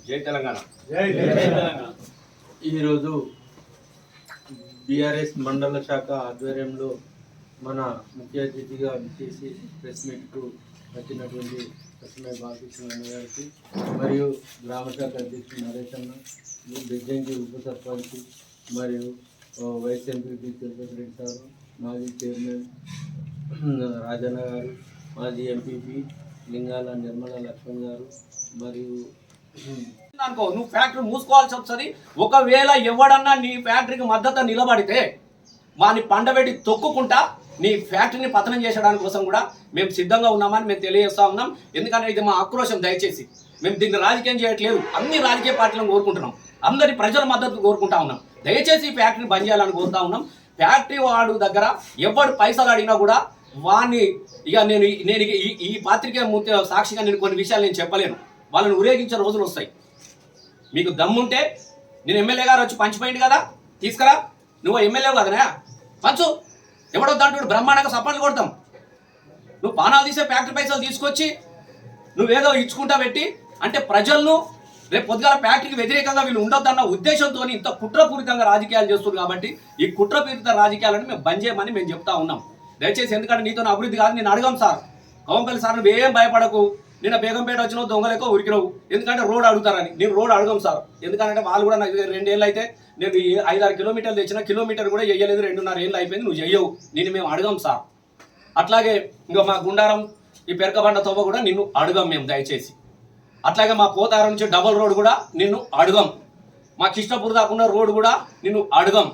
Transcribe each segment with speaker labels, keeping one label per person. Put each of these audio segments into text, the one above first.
Speaker 1: జై తెలంగాణ.
Speaker 2: ఈరోజు బీఆర్ఎస్ మండల శాఖ ఆధ్వర్యంలో మన ముఖ్య అతిథిగా విచ్చేసి ప్రెస్ మీట్కు వచ్చినటువంటి లక్ష్మీ బాలకృష్ణ అన్న గారికి మరియు గ్రామ శాఖ అధ్యక్షుడు నరేష్ అన్న, బెజ్జంకి ఉప సర్పంచ్ మరియు vice MPP Tirupati Reddy sir, మాజీ చైర్మన్ రాజన్న గారు, మాజీ ఎంపీపీ లింగాల నిర్మల లక్ష్మణ్ గారు మరియు
Speaker 1: అనుకో నువ్వు ఫ్యాక్టరీ మూసుకోవాల్సి వస్తుంది. ఒకవేళ ఎవడన్నా నీ ఫ్యాక్టరీకి మద్దతు నిలబడితే వాని పండబెట్టి తొక్కుకుంటా నీ ఫ్యాక్టరీని పతనం చేసడానికి కోసం కూడా మేము సిద్ధంగా ఉన్నామని మేము తెలియజేస్తా ఉన్నాం. ఎందుకంటే ఇది మా ఆక్రోశం. దయచేసి మేము దీన్ని రాజకీయం చేయట్లేదు, అన్ని రాజకీయ పార్టీలను కోరుకుంటున్నాం, అందరి ప్రజల మద్దతు కోరుకుంటా ఉన్నాం. దయచేసి ఈ ఫ్యాక్టరీని బంద్ చేయాలని కోరుతా ఉన్నాం. ఫ్యాక్టరీ వాడు దగ్గర ఎవడు పైసలు అడిగినా కూడా వాడిని ఇక నేను ఈ పాత్రికే సాక్షిగా నేను కొన్ని విషయాలు నేను చెప్పలేను. వాళ్ళని ఊరేగించే రోజులు వస్తాయి. మీకు దమ్ముంటే నేను ఎమ్మెల్యే గారు వచ్చి పంచిపోయింది కదా, తీసుకురా. నువ్వు ఎమ్మెల్యే కదనా, పంచు. ఎవడో దాంట్లో బ్రహ్మాండంగా సపోర్ట్లు కొడతాం. నువ్వు పానాలు తీసే ఫ్యాక్టరీ పైసలు తీసుకొచ్చి నువ్వేదో ఇచ్చుకుంటా పెట్టి అంటే ప్రజలను రేపు పొద్దుగాల ఫ్యాక్టరీకి వ్యతిరేకంగా వీళ్ళు ఉండొద్దన్న ఉద్దేశంతో ఇంత కుట్రపూరితంగా రాజకీయాలు చేస్తున్నారు. కాబట్టి ఈ కుట్రపూరిత రాజకీయాలను మేము బంద్ చేయమని మేము చెప్తా ఉన్నాం. దయచేసి ఎందుకంటే నీతో అభివృద్ధి కాదు. నేను అడగాం సార్, కోంపల్లి సార్ నువ్వేం భయపడకు, నిన్న బేగంపేట వచ్చినావు దొంగలేకో ఉరికినావు, ఎందుకంటే రోడ్ అడుగుతారని. నేను రోడ్ అడగం సార్, ఎందుకంటే వాళ్ళు కూడా నాకు 2 ఏళ్ళు అయితే నేను 5-6 కిలోమీటర్లు తెచ్చిన, కిలోమీటర్ కూడా చెయ్యలేదు, 2.5 ఏళ్ళు అయిపోయింది, నువ్వు చెయ్యవు, నేను మేము అడగం సార్. అట్లాగే ఇంకా మా గుండారం ఈ పెరకబండ తవ్వ కూడా నిన్ను అడగం మేము దయచేసి. అట్లాగే మా పోతారం నుంచి డబల్ రోడ్ కూడా నిన్ను అడగం. మా కృష్ణపూర్ దాకున్న రోడ్ కూడా నిన్ను అడగం.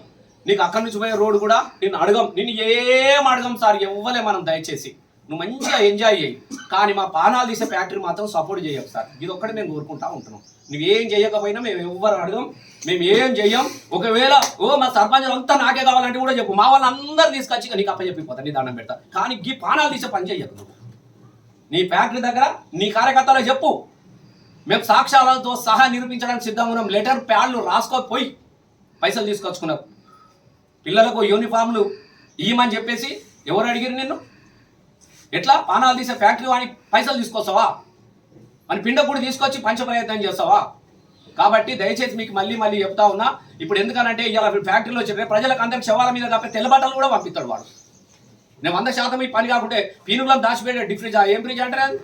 Speaker 1: నీకు అక్కడి నుంచి పోయే రోడ్ కూడా నిన్ను అడగం. నిన్ను ఏం అడగం సార్, ఇవ్వలే మనం. దయచేసి నువ్వు మంచిగా ఎంజాయ్ చేయి, కానీ మా పానాలు తీసే ఫ్యాక్టరీ మాత్రం సపోర్ట్ చేయం సార్. ఇది ఒక్కటి మేము కోరుకుంటా ఉంటున్నాం. నువ్వేం చేయకపోయినా మేము ఎవ్వరు అడగం, మేము ఏం చెయ్యం. ఒకవేళ మా సర్పంచులు అంతా నాకే కావాలంటే కూడా చెప్పు, మా వాళ్ళందరూ తీసుకొచ్చి నీకు అప్పచెప్పిపోతాను, నీ దండం పెడతా. కానీ ఈ పానాలు తీసే పని చెయ్యకు నువ్వు. నీ ఫ్యాక్టరీ దగ్గర నీ కార్యకర్తలకు చెప్పు, మేము సాక్ష్యాలతో సహా నిరూపించడానికి సిద్ధంగా ఉన్నాం. లెటర్ ప్యాడ్లు రాసుకోపోయి పైసలు తీసుకొచ్చుకున్నారు. పిల్లలకు యూనిఫామ్లు ఇవ్వమని చెప్పేసి ఎవరు అడిగారు నిన్ను? ఎట్లా పానాలు తీసే ఫ్యాక్టరీ వాడిని పైసలు తీసుకొస్తావా? మన పిండ కూడా తీసుకొచ్చి పంచ ప్రయత్నం చేస్తావా? కాబట్టి దయచేసి మీకు మళ్ళీ చెప్తా ఉన్నా. ఇప్పుడు ఎందుకనంటే ఇలా ఫ్యాక్టరీలో చెప్పే ప్రజలకు అందరికి శవాల మీద తప్ప తెల్ల బట్టలు కూడా పంపిస్తాడు వాడు. నేను 100% ఈ పని కాకుంటే పీనుగులను దాచిపెట్టే డిఫ్రిజ్ ఏం ఫ్రిడ్జ్ అంటారు,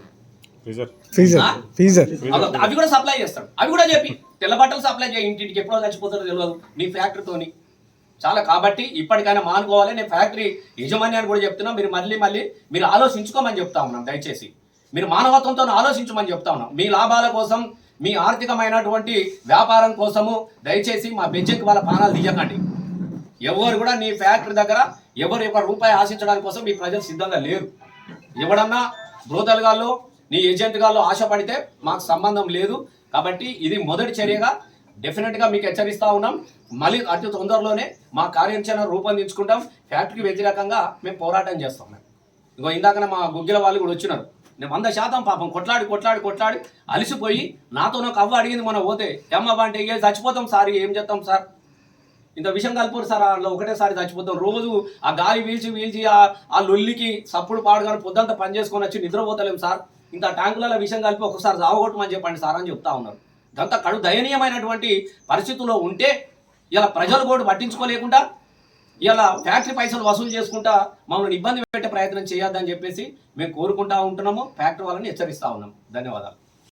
Speaker 1: అవి కూడా సప్లై చేస్తాడు. అవి కూడా చెప్పి తెల్ల బట్టలు సప్లై చేయి. ఇంటింటికి ఎప్పుడో చచ్చిపోతారో తెలియదు నీ ఫ్యాక్టరీతోని. చాలా కాబట్టి ఇప్పటికైనా మానుకోవాలి. నేను ఫ్యాక్టరీ యజమాన్యాన్ని కూడా చెప్తున్నా, మీరు మళ్ళీ మీరు ఆలోచించుకోమని చెప్తా ఉన్నాం. దయచేసి మీరు మానవత్వంతో ఆలోచించమని చెప్తా ఉన్నాం. మీ లాభాల కోసం, మీ ఆర్థికమైనటువంటి వ్యాపారం కోసము దయచేసి మా బెంచెక్కి వాళ్ళ ప్రాణాలు తీయకండి. ఎవరు కూడా నీ ఫ్యాక్టరీ దగ్గర ఎవరు ₹1 ఆశించడానికి కోసం మీ ప్రజలు సిద్ధంగా లేరు. ఎవడన్నా బ్రోతలుగాల్లో నీ ఏజెంట్గాల్లో ఆశపడితే మాకు సంబంధం లేదు. కాబట్టి ఇది మొదటి చర్యగా డెఫినెట్గా మీకు హెచ్చరిస్తూ ఉన్నాం. మళ్ళీ అతి తొందరలోనే మా కార్యాచరణ రూపొందించుకుంటాం. ఫ్యాక్టరీకి వ్యతిరేకంగా మేము పోరాటం చేస్తాం. ఇంకో ఇందాకనే మా గుగ్గిల వాళ్ళు కూడా వచ్చినారు. నేను 100% పాపం కొట్లాడి అలిసిపోయి నాతో నాకు అవ్వ అడిగింది మొన్న పోతే, అమ్మ అంటే చచ్చిపోతాం సార్, ఏం చేస్తాం సార్, ఇంత విషయం కలిపారు సార్, అందులో ఒకటేసారి చచ్చిపోతాం. రోజు ఆ గాలి వీల్చి ఆ లొల్లికి సప్పుడు పాడుగానే పొద్దంతా పని చేసుకొని వచ్చి నిద్రపోతలేం సార్, ఇంత ట్యాంకులలో విషయం కలిపి ఒకసారి జావగొట్టమని చెప్పండి సార్ అని చెప్తా ఉన్నారు. ఇదంతా కడు దయనీయమైనటువంటి పరిస్థితుల్లో ఉంటే ఇలా ప్రజలు కూడా పట్టించుకోలేకుండా ఇలా ఫ్యాక్టరీ పైసలు వసూలు చేసుకుంటా మమ్మల్ని ఇబ్బంది పెట్టే ప్రయత్నం చేయొద్దని చెప్పేసి మేము కోరుకుంటా ఉంటున్నాము. ఫ్యాక్టరీ వాళ్ళని హెచ్చరిస్తా ఉన్నాం. ధన్యవాదాలు.